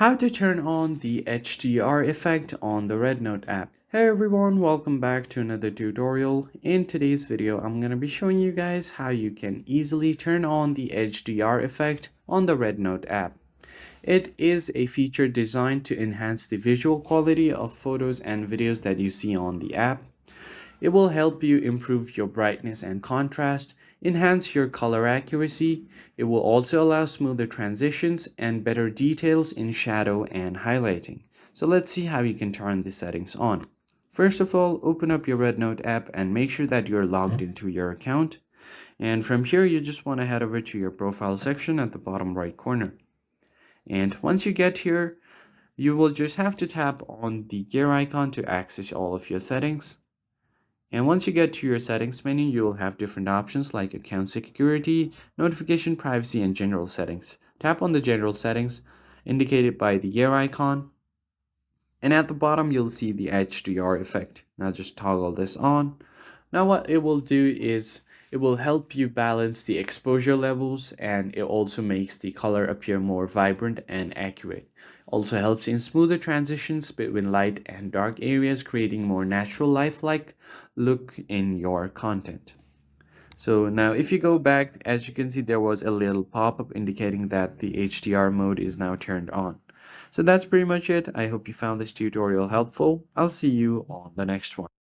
How to turn on the HDR effect on the REDnote app. Hey everyone, welcome back to another tutorial. In today's video, I'm going to be showing you guys how you can easily turn on the HDR effect on the REDnote app. It is a feature designed to enhance the visual quality of photos and videos that you see on the app. It will help you improve your brightness and contrast, enhance your color accuracy. It will also allow smoother transitions and better details in shadow and highlighting. So let's see how you can turn the settings on. First of all, open up your REDnote app and make sure that you're logged into your account. And from here, you just want to head over to your profile section at the bottom right corner. And once you get here, you will just have to tap on the gear icon to access all of your settings. And once you get to your settings menu, you will have different options like account security, notification privacy, and general settings. Tap on the general settings indicated by the gear icon. And at the bottom, you'll see the HDR effect. Now just toggle this on. Now what it will do is it will help you balance the exposure levels, and it also makes the color appear more vibrant and accurate. Also helps in smoother transitions between light and dark areas, creating more natural lifelike look in your content. So now if you go back, as you can see, there was a little pop-up indicating that the HDR mode is now turned on. So that's pretty much it. I hope you found this tutorial helpful. I'll see you on the next one.